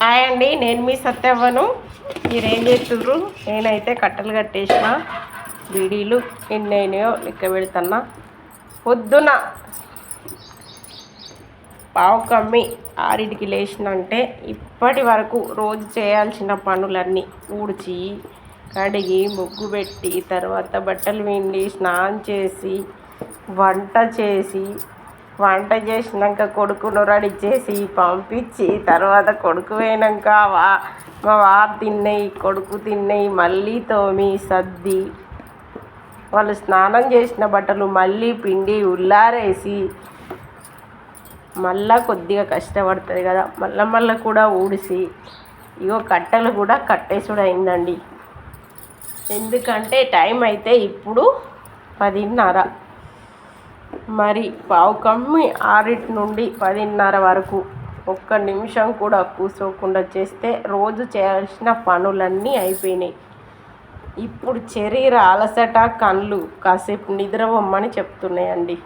Hi అండి, నేను మీ సత్యవ్వను. మీరేం చేస్తుర్రు? నేనైతే కట్టెలు కట్టేసిన. బీడీలు ఎన్ని అయినాయో లెక్క పెడుతున్నా. పొద్దున పావు కమ్మి 6కి లేచినంటే ఇప్పటి వరకు రోజు చేయాల్సిన పనులన్నీ ఊడ్చి కడిగి ముగ్గు పెట్టి తర్వాత బట్టలు పిండి స్నానం చేసి వంట చేసినాక కొడుకును రెడీ చేసి పంపించి తర్వాత కొడుకు పోయినాక మా వారు తిన్నాయి, కొడుకు తిన్నాయి, మళ్ళీ తోమి సర్ది వాళ్ళు స్నానం చేసిన బట్టలు మళ్ళీ పిండి ఉల్లారేసి మళ్ళా కొద్దిగా కష్టపడుతుంది కదా, మళ్ళీ కూడా ఊడిసి ఇగో కట్టెలు కూడా కట్టేసుడు అయిందండి. ఎందుకంటే టైం అయితే ఇప్పుడు 10:30. మరి పావు కమ్మి 6 నుండి 10:30 వరకు ఒక్క నిమిషం కూడా కూర్చోకుండా చేస్తే రోజు చేయాల్సిన పనులన్నీ అయిపోయినాయి. ఇప్పుడు శరీర అలసట, కళ్ళు కాసేపు నిద్రపోమని చెప్తున్నాయండి.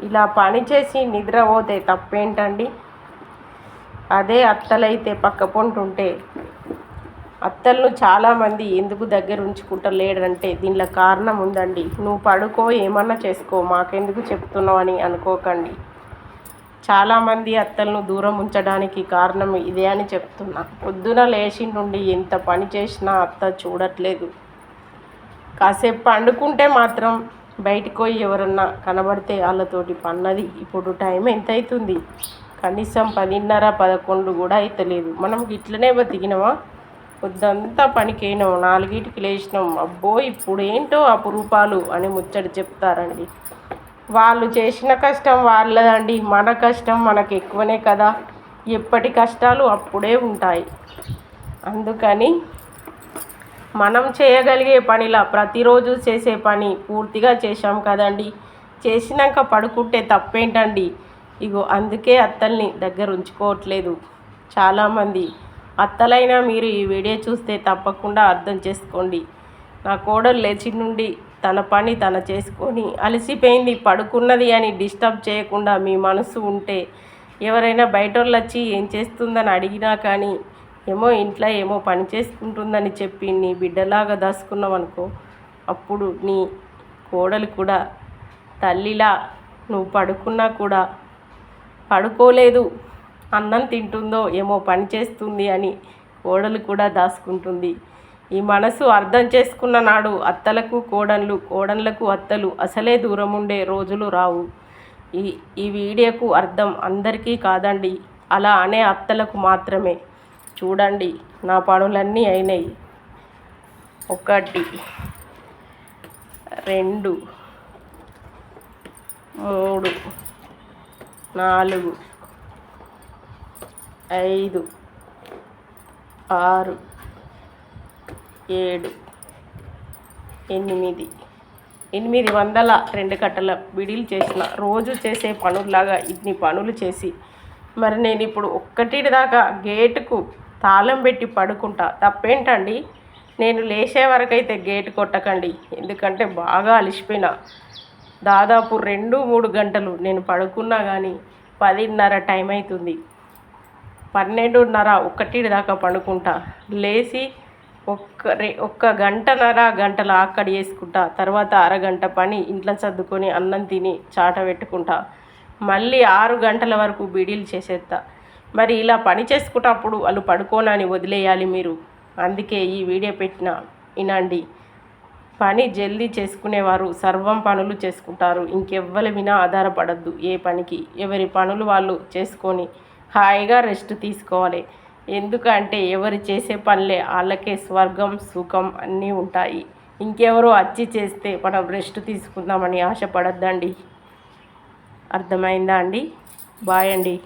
ఇలా పని చేసి నిద్రపోతే తప్పేంటండి? అదే అత్తలైతే పక్క పొంటుంటే అత్తలను చాలామంది ఎందుకు దగ్గర ఉంచుకుంటలేడంటే దీనిలో కారణం ఉందండి. నువ్వు పడుకో, ఏమన్నా చేసుకో, మాకెందుకు చెప్తున్నావు అని అనుకోకండి. చాలామంది అత్తలను దూరం ఉంచడానికి కారణం ఇదే అని చెప్తున్నా. పొద్దున లేచి నుండి ఎంత పని చేసినా అత్త చూడట్లేదు. కాసేపు పండుకుంటే మాత్రం బయటికి పోయి ఎవరన్నా కనబడితే వాళ్ళతోటి పన్నది. ఇప్పుడు టైం ఎంత అవుతుంది? కనీసం 10:30, 11 కూడా అవుతలేదు. మనం ఇట్లనే బతికినామా? పొద్దంతా పనికైనాం, 4కి లేచినాం, అబ్బో ఇప్పుడు ఏంటో అపురూపాలు అని ముచ్చట చెప్తారండి. వాళ్ళు చేసిన కష్టం వాళ్ళదండి, మన కష్టం మనకు ఎక్కువనే కదా. ఎప్పటి కష్టాలు అప్పుడే ఉంటాయి. అందుకని మనం చేయగలిగే పనిలా ప్రతిరోజు చేసే పని పూర్తిగా చేశాం కదండి. చేసినాక పడుకుంటే తప్పేంటండి? ఇగో అందుకే అత్తల్ని దగ్గర ఉంచుకోవట్లేదు చాలామంది. అత్తలైనా మీరు ఈ వీడియో చూస్తే తప్పకుండా అర్థం చేసుకోండి. నా కోడలు లేచి నుండి తన పని తన చేసుకొని అలసిపోయింది, పడుకున్నది అని డిస్టర్బ్ చేయకుండా మీ మనసు ఉంటే ఎవరైనా బయట వాళ్ళు వచ్చి ఏం చేస్తుందని అడిగినా కానీ ఏమో ఇంట్లో ఏమో పని చేసుకుంటుందని చెప్పి నీ బిడ్డలాగా దాచుకున్నావనుకో, అప్పుడు నీ కోడలు కూడా తల్లిలా నువ్వు పడుకున్నా కూడా పడుకోలేదు, అన్నం తింటుందో ఏమో పని చేస్తుంది అని కోడలు కూడా దాచుకుంటుంది. ఈ మనసు అర్థం చేసుకున్న నాడు అత్తలకు కోడళ్ళు, కోడళ్ళకు అత్తలు అసలే దూరం ఉండే రోజులు రావు. ఈ వీడియోకు అర్థం అందరికీ కాదండి, అలా అనే అత్తలకు మాత్రమే. చూడండి, నా పనులన్నీ అయినాయి. 1, 2, 3, 4, 5, 6, 7, 8, 802 కట్టల బిడీలు చేసిన. రోజు చేసే పనుల్లాగా ఇన్ని పనులు చేసి మరి నేను ఇప్పుడు 1 దాకా గేటుకు తాళం పెట్టి పడుకుంటా, తప్పేంటండి? నేను లేచే వరకైతే గేటు కొట్టకండి, ఎందుకంటే బాగా అలసిపోయినా. దాదాపు 2-3 గంటలు నేను పడుకున్నా కానీ 10:30 టైం అవుతుంది. 12:30, 1 దాకా పడుకుంటా. లేచి ఒక్క గంటల ఆక్కడి వేసుకుంటా. తర్వాత అరగంట పని ఇంట్లో సర్దుకొని అన్నం తిని చాట పెట్టుకుంటా. మళ్ళీ 6 గంటల వరకు బీడీలు చేసేస్తా. మరి ఇలా పని చేసుకుంటప్పుడు వాళ్ళు పడుకోనని వదిలేయాలి మీరు. అందుకే ఈ వీడియో పెట్టిన, వినండి. పని జల్దీ చేసుకునేవారు సర్వం పనులు చేసుకుంటారు. ఇంకెవ్వరి వినా ఆధారపడద్దు ఏ పనికి. ఎవరి పనులు వాళ్ళు చేసుకొని హాయిగా రెస్ట్ తీసుకోవాలి. ఎందుకంటే ఎవరు చేసే పనులే వాళ్ళకే స్వర్గం, సుఖం అన్నీ ఉంటాయి. ఇంకెవరో వచ్చి చేస్తే మనం రెస్ట్ తీసుకుందామని ఆశపడద్దండి. అర్థమైందా అండి? బాయ్ అండి.